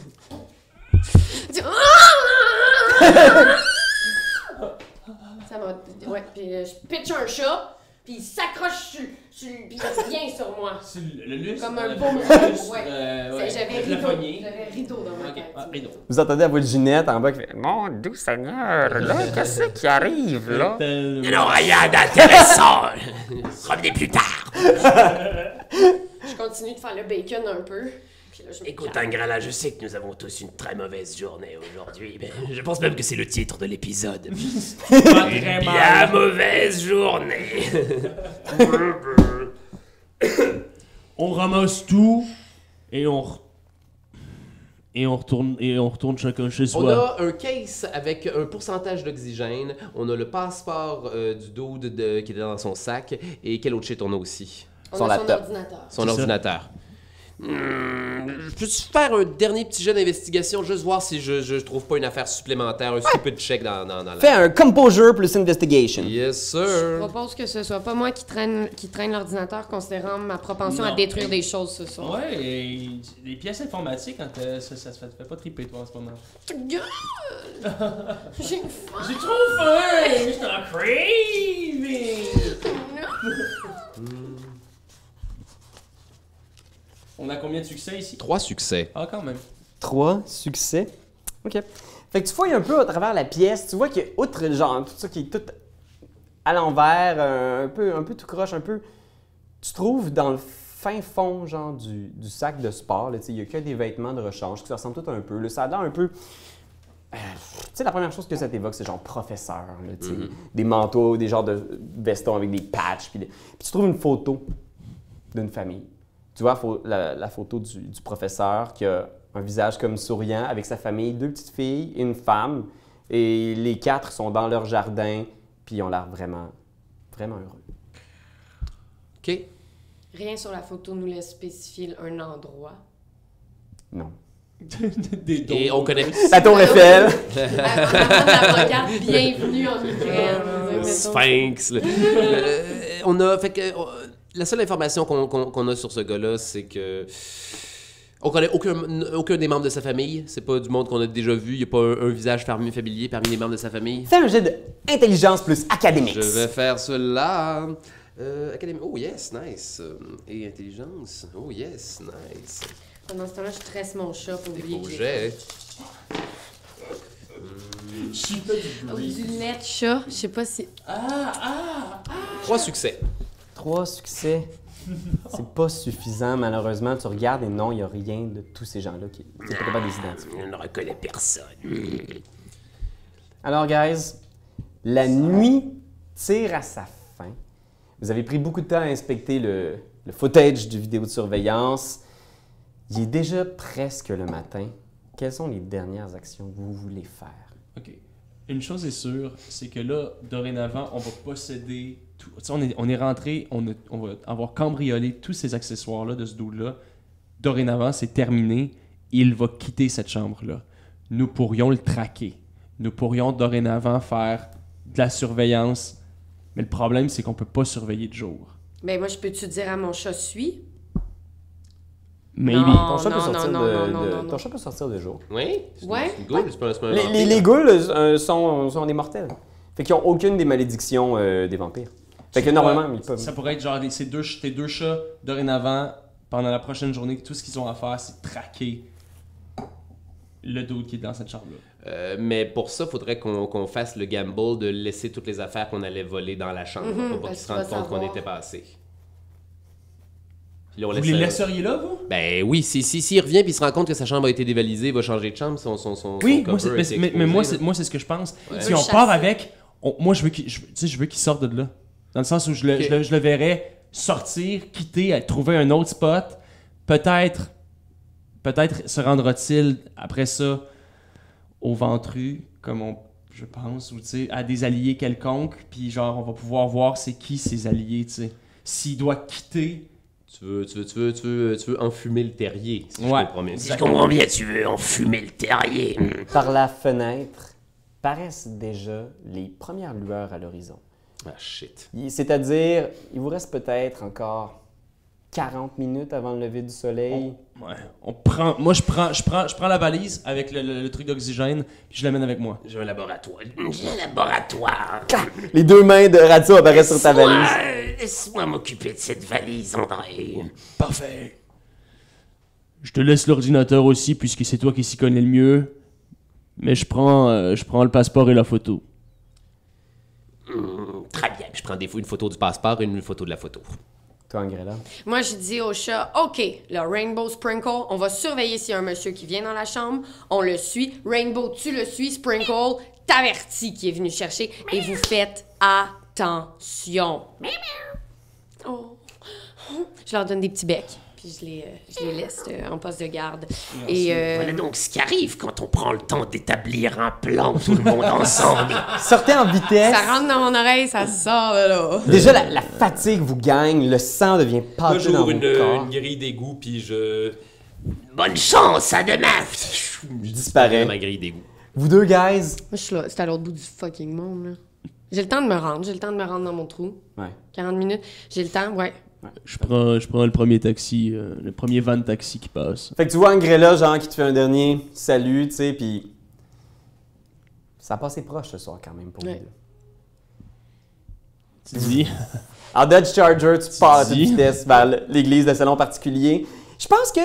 Ça m'a... Ouais, puis je pitch un chat, puis il s'accroche puis il vient sur moi. C'est le lustre. Comme un le baume. lustre, Ouais. J'avais avec la rideau. poignée. J'avais rideau dans ma Ok, tête. rideau. Vous entendez la voix de Ginette en bas qui fait « Mon doux Seigneur, là, qu'est-ce qui arrive, là? » Non, rien d'intéressant. Revenez plus tard. Je continue de faire le bacon un peu. Puis là, je me Écoute, calme. Angrella, je sais que nous avons tous une très mauvaise journée aujourd'hui, mais je pense même que c'est le titre de l'épisode. Pas très Bien mal. mauvaise journée. On ramasse tout et on retourne chacun chez On soi. a un case avec un pourcentage d'oxygène. On a le passeport du dude qui était dans son sac. Et quel autre shit on a aussi? On Son a son laptop. ordinateur. Son C'est ça. ordinateur. Je peux-tu faire un dernier petit jet d'investigation, juste voir si je trouve pas une affaire supplémentaire, un stupid check dans la... Fais un composure plus investigation. Yes, Je sir. propose que ce soit pas moi qui traîne l'ordinateur, considérant ma propension à Non. détruire des choses ce soir. Ouais, et les pièces informatiques, quand ça se fait pas triper, toi, en ce moment. Gueule! J'ai faim! J'ai trop faim! Je suis en craving! On a combien de succès ici? 3 succès. Ah, quand même. 3 succès. OK. Fait que tu fouilles un peu à travers la pièce, tu vois que outre genre tout ça qui est tout à l'envers, un peu tout croche, un peu, tu trouves dans le fin fond genre du sac de sport, il y a que des vêtements de rechange qui se ressemblent tout un peu. Là, ça a l'air un peu... tu sais, la première chose que ça t'évoque, c'est genre professeur, là, tu sais, des manteaux, des genres de vestons avec des patchs. Puis tu trouves une photo d'une famille. Tu vois la photo du professeur qui a un visage comme souriant avec sa famille, 2 petites filles et une femme. Et les 4 sont dans leur jardin, puis ils ont l'air vraiment, vraiment heureux. OK. Rien sur la photo nous laisse spécifier un endroit. Non. Et on connaît... La tour Eiffel! La pancarte « Bienvenue en Ukraine ». Sphinx. Là. On a... Fait que... La seule information qu'on a sur ce gars-là, c'est que... On connaît aucun des membres de sa famille. C'est pas du monde qu'on a déjà vu. Il n'y a pas un visage familier parmi les membres de sa famille. Fais un jet d'intelligence plus académique. Je vais faire cela. Académie. Oh yes, nice. Et intelligence. Oh yes, nice. Pendant ce temps-là, je stresse mon chat pour oublier Beau que j'ai jet. Oh, du lait de chat, je sais pas si... 3 succès. 3 succès. C'est pas suffisant, malheureusement. Tu regardes et non, il n'y a rien de tous ces gens-là qui n'est pas capable de les identifier. Je ne reconnais personne. Alors, guys, la nuit tire à sa fin. Vous avez pris beaucoup de temps à inspecter le footage du vidéo de surveillance. Il est déjà presque le matin. Quelles sont les dernières actions que vous voulez faire? OK. Une chose est sûre, c'est que là, dorénavant, on va posséder tout. Tu sais, on est rentré, on va avoir cambriolé tous ces accessoires-là de ce dude-là. Dorénavant, c'est terminé. Il va quitter cette chambre-là. Nous pourrions le traquer. Nous pourrions dorénavant faire de la surveillance. Mais le problème, c'est qu'on peut pas surveiller de jour. Ben moi, je peux-tu dire à mon chat, suis? Maybe. Ton chat peut sortir de jour. Oui? Ouais? C'est une goule, c'est pas un Les ghouls sont des mortels. Fait qu'ils n'ont aucune des malédictions des vampires. Fait que normalement, ils peuvent... Ça pourrait être genre tes deux chats, dorénavant, pendant la prochaine journée, tout ce qu'ils ont à faire, c'est traquer le dude qui est dans cette chambre-là. Mais pour ça, il faudrait qu'on fasse le gamble de laisser toutes les affaires qu'on allait voler dans la chambre pour pas qu'ils se rendent compte qu'on était passé. Puis là, Vous les laisseriez là, vous? Ben oui, s'il revient et il se rend compte que sa chambre a été dévalisée, il va changer de chambre, Oui, moi, c'est ce que je pense. Ouais. Si on part avec, moi, je veux qu'il sorte de là. Dans le sens où je le verrais sortir, quitter, trouver un autre spot. Peut-être se rendra-t-il après ça au ventru, comme je pense, ou à des alliés quelconques, puis genre on va pouvoir voir c'est qui ces alliés, tu sais. S'il doit quitter. Tu veux enfumer le terrier, si je comprends bien. Si je comprends bien, tu veux enfumer le terrier. Par la fenêtre paraissent déjà les premières lueurs à l'horizon. Ah, shit. C'est-à-dire, il vous reste peut-être encore 40 minutes avant le lever du soleil. Moi, je prends la valise avec le truc d'oxygène, puis je l'amène avec moi. J'ai un laboratoire. Les deux mains de Radio apparaissent sur ta valise. Laisse-moi m'occuper de cette valise, André. Parfait. Je te laisse l'ordinateur aussi, puisque c'est toi qui s'y connais le mieux. Mais je prends le passeport et la photo. Très bien. Je prends une photo du passeport et une photo de la photo. Toi, Angrella? Moi, je dis au chat, OK, le Rainbow Sprinkle, on va surveiller s'il y a un monsieur qui vient dans la chambre. On le suit. Rainbow, tu le suis. Sprinkle, t'avertis qui est venu chercher. Et vous faites attention. Oh. Je leur donne des petits becs. Puis je les laisse en poste de garde. Et Voilà donc ce qui arrive quand on prend le temps d'établir un plan, tout le monde ensemble. Sortez en vitesse. ça rentre dans mon oreille, ça sort de là. Déjà, la fatigue vous gagne, le sang devient pâteux dans votre corps. Une grille d'égout, puis je Bonne chance, à demain. Je disparais. ma grille d'égout. Vous deux, guys? Moi, je suis là. C'est à l'autre bout du fucking monde, là. J'ai le temps de me rendre dans mon trou. Ouais. 40 minutes. J'ai le temps, ouais. Je prends le premier taxi, le premier van de taxi qui passe. Fait que tu vois Angrella, genre, qui te fait un dernier salut, tu sais, puis ça a passé proche ce soir quand même pour Ouais. vous. Tu dis? En Dodge Charger, tu pars à toute dis? vitesse vers l'église de salon particulier. Je pense que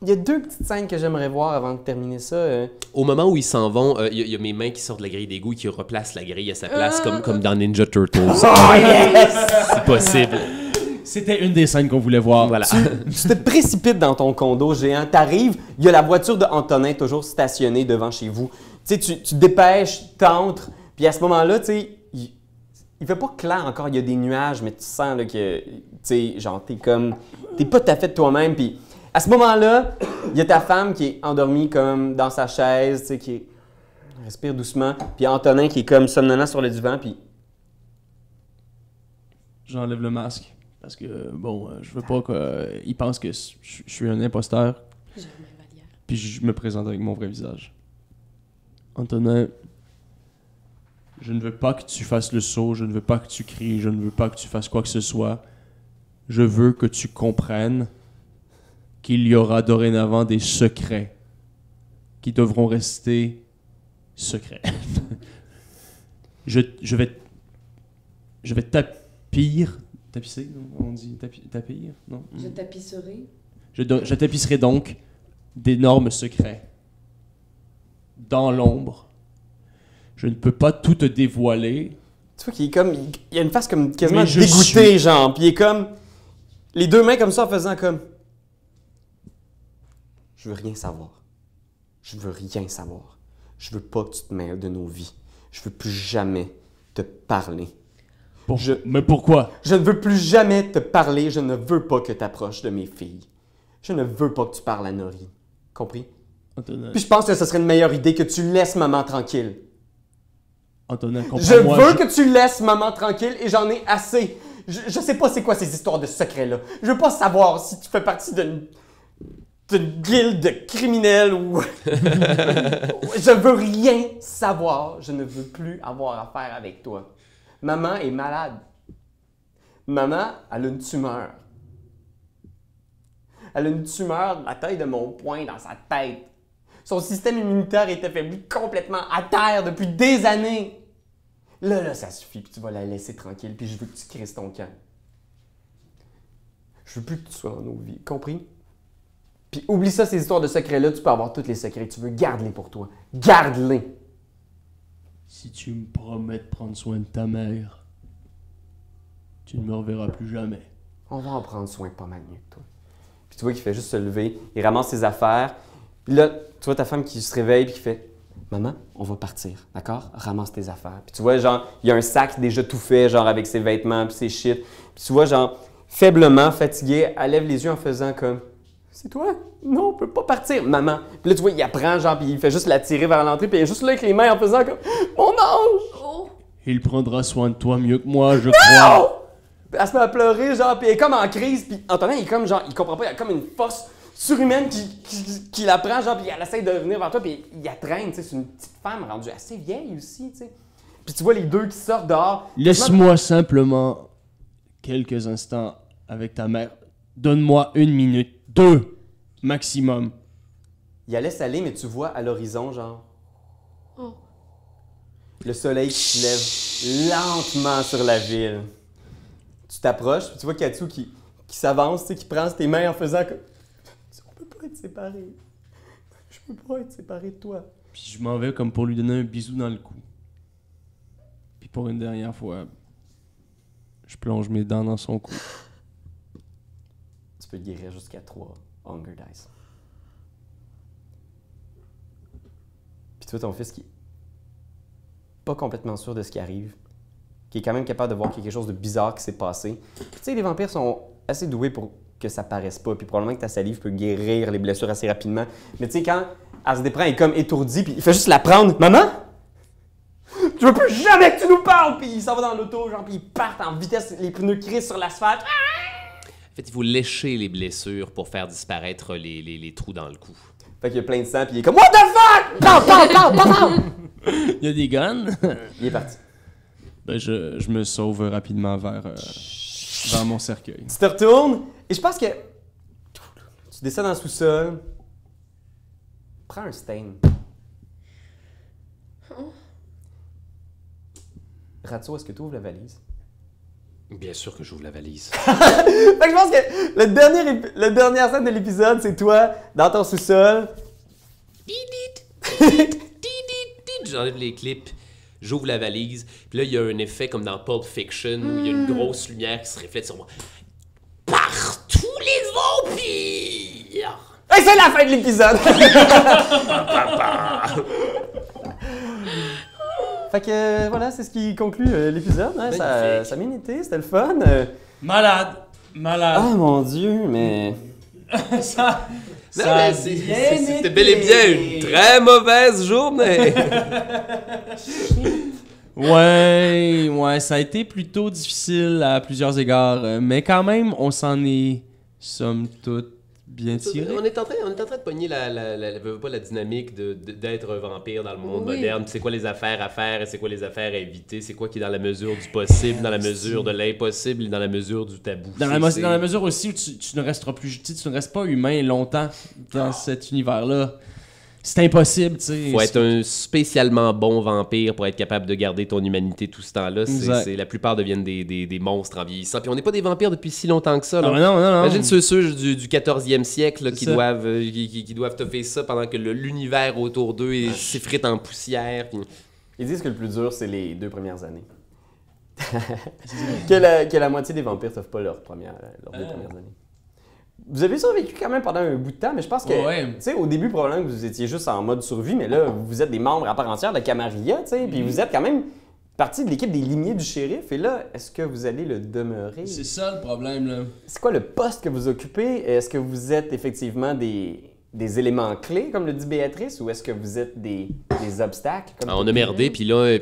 il y a deux petites scènes que j'aimerais voir avant de terminer ça. Au moment où ils s'en vont, il y a mes mains qui sortent de la grille d'égout et qui replacent la grille à sa place, comme dans Ninja Turtles. Oh yes! C'est possible. C'était une des scènes qu'on voulait voir. Voilà. Tu te précipites dans ton condo géant, t'arrives, il y a la voiture de Antonin toujours stationnée devant chez vous. Tu sais, tu te dépêches, t'entres, puis à ce moment-là, tu sais, il fait pas clair encore, il y a des nuages, mais tu sens là, que, tu sais, genre, t'es pas tout à fait toi-même, puis à ce moment-là, il y a ta femme qui est endormie comme dans sa chaise, tu sais, qui respire doucement, puis Antonin qui est comme somnolent sur le divan, puis... J'enlève le masque. Parce que, je veux pas qu'il pense que je suis un imposteur. Puis je me présente avec mon vrai visage. Antonin, je ne veux pas que tu fasses le saut, je ne veux pas que tu cries, je ne veux pas que tu fasses quoi que ce soit. Je veux que tu comprennes qu'il y aura dorénavant des secrets qui devront rester secrets. je vais tapisser, on dit tapir, non? Je tapisserai. Je tapisserai donc d'énormes secrets. Dans l'ombre. Je ne peux pas tout te dévoiler. Tu vois qu'il est comme... Il a une face comme quasiment Mais je dégoûtée, suis- genre. Puis il est comme... Les deux mains comme ça en faisant comme... Je veux rien savoir. Je veux rien savoir. Je veux pas que tu te mêles de nos vies. Je veux plus jamais te parler. Mais pourquoi? Je ne veux plus jamais te parler. Je ne veux pas que tu approches de mes filles. Je ne veux pas que tu parles à Nori. Compris? Antonin. Puis je pense que ce serait une meilleure idée que tu laisses maman tranquille. Antonin, comprends-moi. Je veux que tu laisses maman tranquille et j'en ai assez. Je sais pas c'est quoi ces histoires de secrets-là. Je veux pas savoir si tu fais partie d'une guilde de criminels ou... Je veux rien savoir. Je ne veux plus avoir affaire avec toi. Maman est malade. Maman, elle a une tumeur. Elle a une tumeur de la taille de mon poing dans sa tête. Son système immunitaire est affaibli complètement à terre depuis des années. Là, ça suffit, puis tu vas la laisser tranquille, puis je veux que tu crises ton camp. Je veux plus que tu sois dans nos vies, compris? Puis oublie ça, ces histoires de secrets-là, tu peux avoir tous les secrets que tu veux, garde-les pour toi. Garde-les! Si tu me promets de prendre soin de ta mère, tu ne me reverras plus jamais. On va en prendre soin pas mal mieux que toi. Puis tu vois qu'il fait juste se lever, il ramasse ses affaires, puis là, tu vois ta femme qui se réveille, puis qui fait... Maman, on va partir, d'accord? Ramasse tes affaires. Puis tu vois, genre, il y a un sac déjà tout fait, genre avec ses vêtements puis ses shit. Puis tu vois, genre, faiblement fatiguée, elle lève les yeux en faisant comme... C'est toi? Non, on peut pas partir, maman. Puis là, tu vois, il apprend, genre, puis il fait juste la tirer vers l'entrée, puis il est juste là avec les mains en faisant comme... Mon ange! Oh! Il prendra soin de toi mieux que moi, je crois. Puis elle se met à pleurer, genre, puis elle est comme en crise, puis Antonin, il est comme, genre, il comprend pas, il y a comme une force surhumaine qui la prend, genre, puis elle essaie de venir vers toi, puis il la traîne, tu sais, c'est une petite femme rendue assez vieille aussi, tu sais. Puis tu vois les deux qui sortent dehors. Laisse-moi simplement quelques instants avec ta mère. Donne-moi 1 minute, 2 maximum. Il la laisse aller, mais tu vois à l'horizon, genre, Oh. le soleil qui se lève lentement sur la ville. Tu t'approches, puis tu vois Katsu qui s'avance, tu sais, qui prend tes mains en faisant comme... On peut pas être séparés. Je peux pas être séparé de toi. Puis je m'en vais comme pour lui donner un bisou dans le cou. Puis pour une dernière fois, je plonge mes dents dans son cou. Tu peux guérir jusqu'à 3 Hunger Dice. Puis tu vois ton fils qui est pas complètement sûr de ce qui arrive, qui est quand même capable de voir quelque chose de bizarre qui s'est passé. Puis tu sais, les vampires sont assez doués pour que ça paraisse pas, puis probablement que ta salive peut guérir les blessures assez rapidement. Mais tu sais, quand elle se déprend, elle est comme étourdie, puis il fait juste la prendre. « Maman? Je veux plus jamais que tu nous parles! » Puis il s'en va dans l'auto, genre, puis ils partent en vitesse, les pneus crissent sur l'asphalte. En fait, il faut lécher les blessures pour faire disparaître les trous dans le cou. Fait qu'il y a plein de sang, puis il est comme « What the fuck? Pam, pam, pam, pam, pam! » Il y a des guns. Il est parti. Ben je me sauve rapidement vers mon cercueil. Tu te retournes, et je pense que tu descends dans le sous-sol. Prends un stain. Ratso, est-ce que tu ouvres la valise? Bien sûr que j'ouvre la valise. Fait que je pense que la dernière scène de l'épisode, c'est toi dans ton sous-sol. J'enlève les clips, j'ouvre la valise, puis là, il y a un effet comme dans Pulp Fiction où il y a une grosse lumière qui se reflète sur moi. Par tous les vampires! Et c'est la fin de l'épisode! Fait que voilà, c'est ce qui conclut l'épisode. Hein, ça a bien été, c'était le fun. Malade. Ah mon Dieu, mais... C'était bel et bien une très mauvaise journée. Ouais, ça a été plutôt difficile à plusieurs égards, mais quand même, on s'en est, somme toute, bien tiré. On est en train de pogner la dynamique d'être un vampire dans le monde moderne. C'est quoi les affaires à faire et c'est quoi les affaires à éviter. C'est quoi qui est dans la mesure du possible, dans la mesure de l'impossible et dans la mesure du tabou. Dans la mesure aussi où tu ne resteras plus, tu ne restes pas humain longtemps dans cet univers-là. C'est impossible, tu sais. Faut être un spécialement bon vampire pour être capable de garder ton humanité tout ce temps-là. La plupart deviennent des monstres en vieillissant. Puis on n'est pas des vampires depuis si longtemps que ça. Là. Non. Imagine ceux du 14e siècle là, qui doivent toffer ça pendant que l'univers autour d'eux s'effrite en poussière. Puis... Ils disent que le plus dur, c'est les 2 premières années. que la moitié des vampires ne toffent pas leurs 2 premières années. Vous avez survécu quand même pendant un bout de temps, mais je pense que, tu sais, au début, probablement que vous étiez juste en mode survie, mais là, vous êtes des membres à part entière de Camarilla, tu sais, puis vous êtes quand même partie de l'équipe des limiers du shérif. Et là, est-ce que vous allez le demeurer? C'est ça le problème, là. C'est quoi le poste que vous occupez? Est-ce que vous êtes effectivement des éléments clés, comme le dit Béatrice, ou est-ce que vous êtes des obstacles? Comme on a merdé, puis là,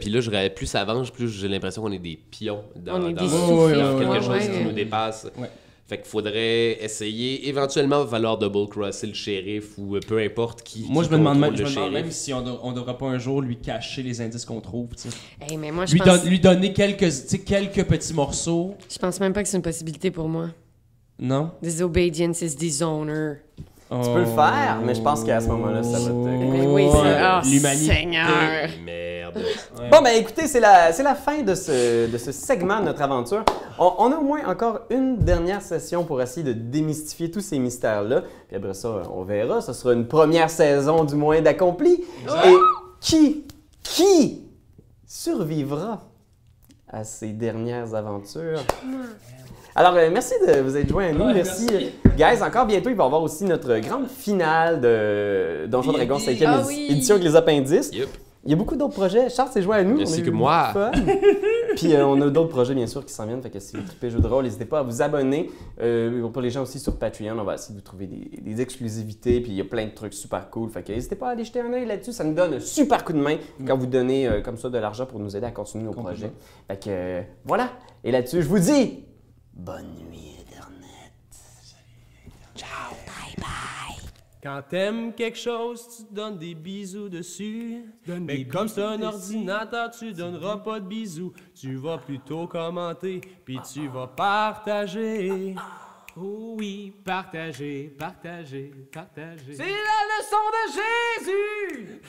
plus ça avance, plus j'ai l'impression qu'on est des pions dans quelque chose qui nous dépasse. Ouais. Fait qu'il faudrait essayer, éventuellement, va falloir double-crosser le shérif ou peu importe qui. Moi, je me demande même si on ne devrait pas un jour lui cacher les indices qu'on trouve. Hey, mais moi, lui donner quelques petits morceaux. Je pense même pas que c'est une possibilité pour moi. Non? Disobedience is dishonor. Tu peux le faire, mais je pense qu'à ce moment-là, ça va te... Oui, c'est... l'humanité. Seigneur! Merde. Ouais. Bon, ben écoutez, c'est la fin de ce segment de notre aventure. On a au moins encore une dernière session pour essayer de démystifier tous ces mystères-là. Puis après ça, on verra. Ce sera une première saison, du moins, d'accompli. Et qui survivra à ces dernières aventures? Alors, merci de vous être joints à nous. Merci. Guys, encore bientôt, il va y avoir aussi notre grande finale de Donjons Dragons 5e édition avec les appendices. Yep. Il y a beaucoup d'autres projets. Charles s'est joint à nous. C'est que moi. Puis on a d'autres projets, bien sûr, qui s'en viennent. Fait que si vous trippez jeux de rôle, n'hésitez pas à vous abonner. Pour les gens aussi sur Patreon, on va essayer de vous trouver des exclusivités. Puis il y a plein de trucs super cool. Fait que n'hésitez pas à aller jeter un œil là-dessus. Ça nous donne un super coup de main quand vous donnez comme ça de l'argent pour nous aider à continuer nos projets. Fait que voilà. Et là-dessus, je vous dis... bonne nuit, Internet. Ciao, bye bye. Quand t'aimes quelque chose, tu donnes des bisous dessus. Mais comme c'est un ordinateur, tu donneras pas de bisous. Tu vas plutôt commenter, puis tu vas partager. Oh oui, partager, partager, partager. C'est la leçon de Jésus!